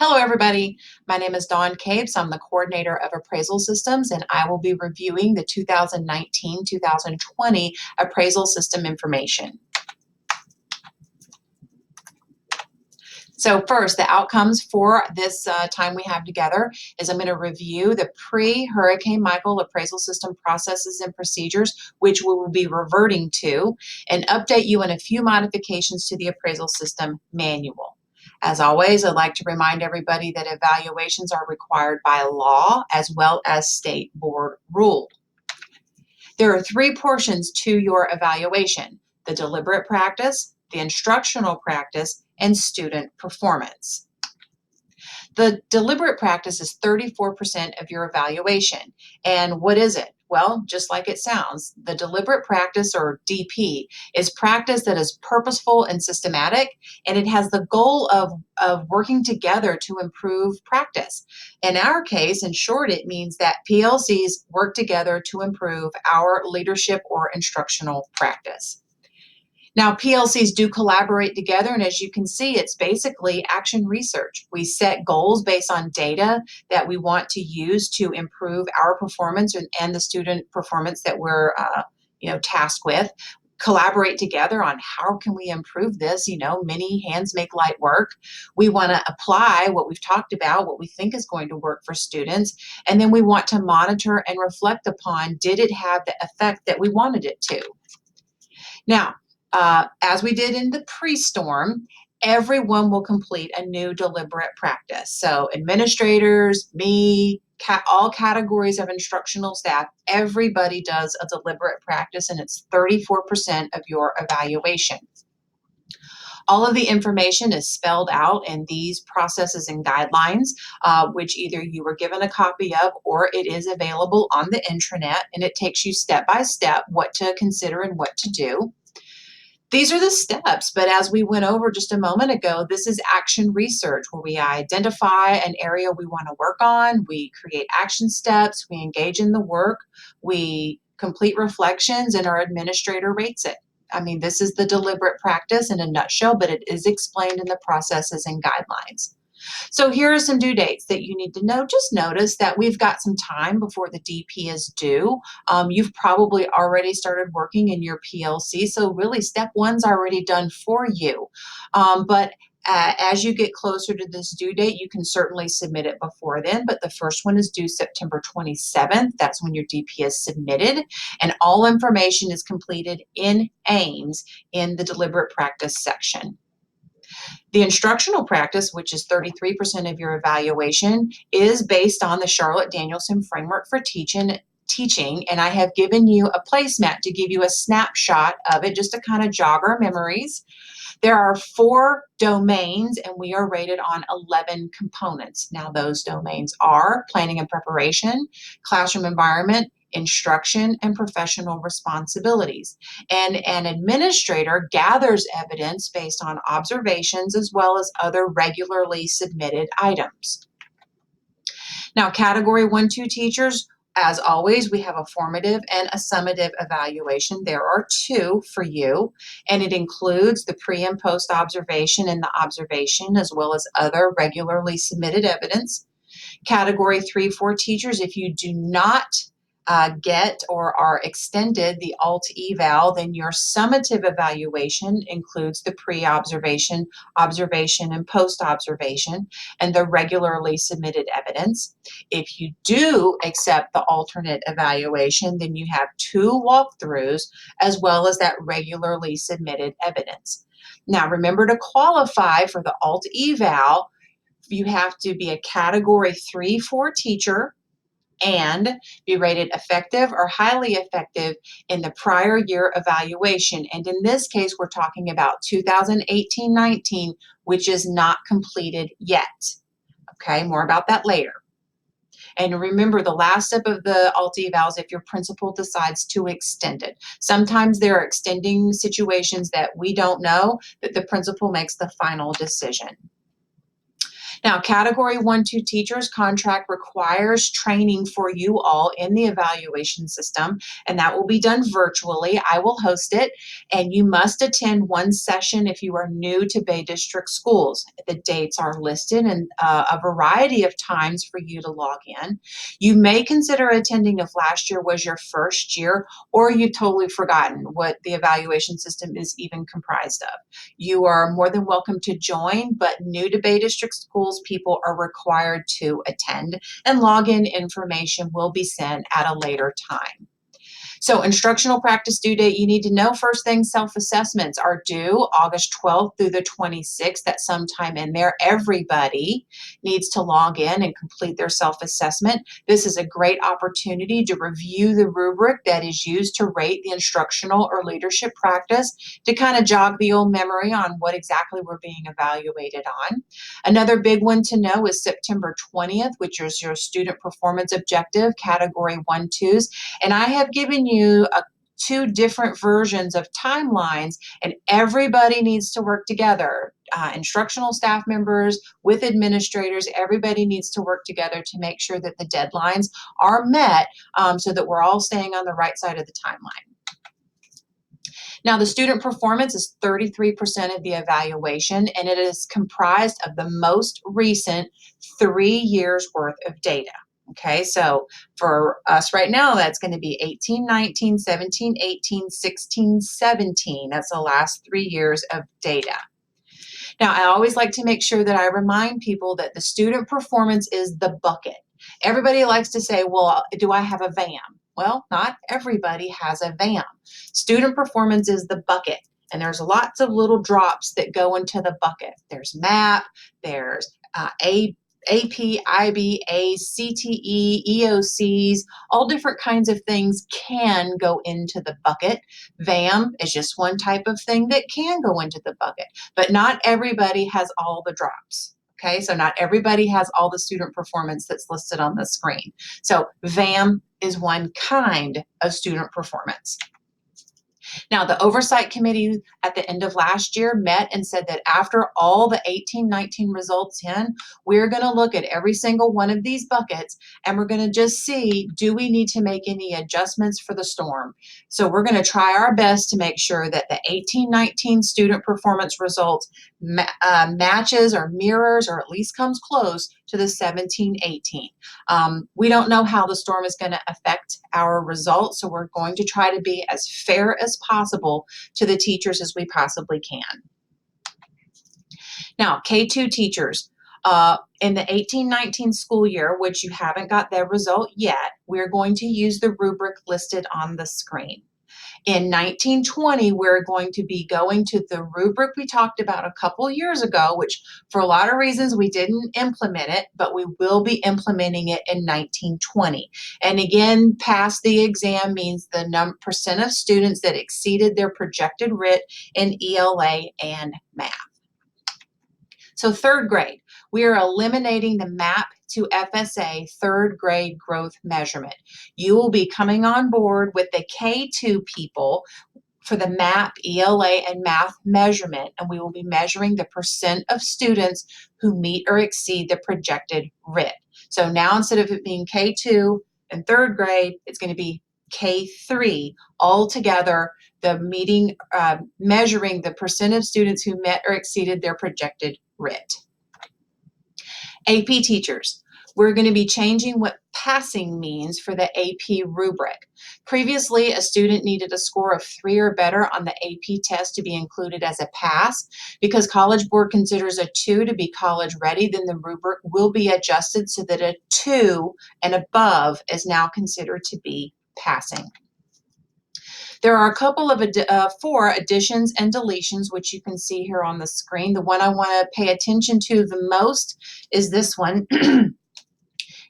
Hello, everybody. My name is Dawn Capes. I'm the coordinator of appraisal systems, and I will be reviewing the 2019-2020 appraisal system information. So first, the outcomes for this time we have together is I'm going to review the pre-Hurricane Michael appraisal system processes and procedures, which we will be reverting to, and update you on a few modifications to the appraisal system manual. As always, I'd like to remind everybody that evaluations are required by law as well as state board rule. There are three portions to your evaluation: the deliberate practice, the instructional practice, and student performance. The deliberate practice is 34% of your evaluation. And what is it? Well, just like it sounds, the deliberate practice, or DP, is practice that is purposeful and systematic, and it has the goal of working together to improve practice. In our case, in short, it means that PLCs work together to improve our leadership or instructional practice. Now, PLCs do collaborate together, and as you can see, it's basically action research. We set goals based on data that we want to use to improve our performance and the student performance that we're tasked with. Collaborate together on how can we improve this. Many hands make light work. We want to apply what we've talked about, what we think is going to work for students, and then we want to monitor and reflect upon, did it have the effect that we wanted it to? Now, as we did in the pre-storm, everyone will complete a new deliberate practice. So administrators, me, all categories of instructional staff, everybody does a deliberate practice, and it's 34% of your evaluation. All of the information is spelled out in these processes and guidelines, which either you were given a copy of or it is available on the intranet, and it takes you step by step what to consider and what to do. These are the steps, but as we went over just a moment ago, this is action research, where we identify an area we want to work on, we create action steps, we engage in the work, we complete reflections, and our administrator rates it. I mean, this is the deliberate practice in a nutshell, but it is explained in the processes and guidelines. So here are some due dates that you need to know. Just notice that we've got some time before the DP is due. You've probably already started working in your PLC, so really step one's already done for you. But as you get closer to this due date, you can certainly submit it before then, but the first one is due September 27th. That's when your DP is submitted, and all information is completed in AIMS in the deliberate practice section. The instructional practice, which is 33% of your evaluation, is based on the Charlotte Danielson framework for teaching, and I have given you a placemat to give you a snapshot of it, just to kind of jog our memories. There are 4 domains, and we are rated on 11 components. Now, those domains are planning and preparation, classroom environment, instruction, and professional responsibilities. And an administrator gathers evidence based on observations as well as other regularly submitted items. Now, category 1-2 teachers, as always, we have a formative and a summative evaluation. There are 2 for you, and it includes the pre and post observation and the observation, as well as other regularly submitted evidence. Category 3-4 teachers, if you do not get or are extended the alt eval, then your summative evaluation includes the pre-observation, observation, and post-observation, and the regularly submitted evidence. If you do accept the alternate evaluation, then you have 2 walkthroughs as well as that regularly submitted evidence. Now, remember, to qualify for the alt eval, you have to be a category 3-4 teacher and be rated effective or highly effective in the prior year evaluation. And in this case, we're talking about 2018-19, which is not completed yet. Okay, more about that later. And remember, the last step of the alt evals, if your principal decides to extend it. Sometimes there are extending situations that we don't know, that the principal makes the final decision. Now, Category 1-2 teachers contract requires training for you all in the evaluation system, and that will be done virtually. I will host it, and you must attend one session if you are new to Bay District schools. The dates are listed and a variety of times for you to log in. You may consider attending if last year was your first year or you've totally forgotten what the evaluation system is even comprised of. You are more than welcome to join, but new to Bay District schools people are required to attend, and login information will be sent at a later time. So instructional practice due date, you need to know first thing, self-assessments are due August 12th through the 26th. That's sometime in there. Everybody needs to log in and complete their self-assessment. This is a great opportunity to review the rubric that is used to rate the instructional or leadership practice, to kind of jog the old memory on what exactly we're being evaluated on. Another big one to know is September 20th, which is your student performance objective, category 1-2s. And I have given you two different versions of timelines, and everybody needs to work together. Instructional staff members with administrators, everybody needs to work together to make sure that the deadlines are met, so that we're all staying on the right side of the timeline. Now, the student performance is 33% of the evaluation, and it is comprised of the most recent 3 years worth of data. Okay, so for us right now, that's going to be 18, 19, 17, 18, 16, 17. That's the last 3 years of data. Now, I always like to make sure that I remind people that the student performance is the bucket. Everybody likes to say, well, do I have a VAM? Well, not everybody has a VAM. Student performance is the bucket, and there's lots of little drops that go into the bucket. There's MAP, there's AP, IB, A's, CTE, EOCs, all different kinds of things can go into the bucket. VAM is just one type of thing that can go into the bucket, but not everybody has all the drops. Okay, so not everybody has all the student performance that's listed on the screen. So VAM is one kind of student performance. Now, the oversight committee at the end of last year met and said that after all the 18-19 results in, we're going to look at every single one of these buckets, and we're going to just see, do we need to make any adjustments for the storm? So we're going to try our best to make sure that the 18-19 student performance results matches or mirrors, or at least comes close to the 17-18. We don't know how the storm is going to affect our results, so we're going to try to be as fair as possible to the teachers as we possibly can. Now, K2 teachers, in the 18-19 school year, which you haven't got their result yet, we're going to use the rubric listed on the screen. In 1920, we're going to be going to the rubric we talked about a couple years ago, which for a lot of reasons we didn't implement it, but we will be implementing it in 1920. And again, pass the exam means the percent of students that exceeded their projected RIT in ELA and math. So third grade, we are eliminating the MAP to FSA third grade growth measurement. You will be coming on board with the K2 people for the MAP, ELA, and math measurement, and we will be measuring the percent of students who meet or exceed the projected RIT. So now instead of it being K2 in third grade, it's going to be K3 altogether, measuring the percent of students who met or exceeded their projected RIT. AP teachers, we're going to be changing what passing means for the AP rubric. Previously, a student needed a score of 3 or better on the AP test to be included as a pass. Because College Board considers a 2 to be college ready, then the rubric will be adjusted so that a 2 and above is now considered to be passing. There are a couple of 4 additions and deletions, which you can see here on the screen. The one I want to pay attention to the most is this one.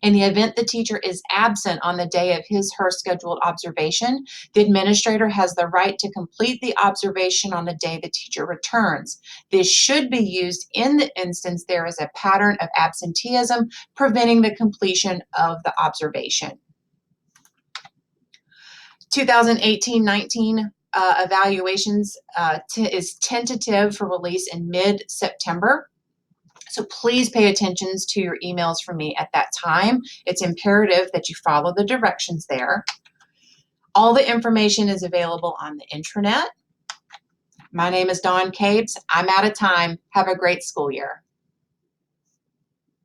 In the event the teacher is absent on the day of his/her scheduled observation, the administrator has the right to complete the observation on the day the teacher returns. This should be used in the instance there is a pattern of absenteeism preventing the completion of the observation. 2018-19 evaluations is tentative for release in mid-September. So please pay attention to your emails from me at that time. It's imperative that you follow the directions there. All the information is available on the intranet. My name is Dawn Capes. I'm out of time. Have a great school year.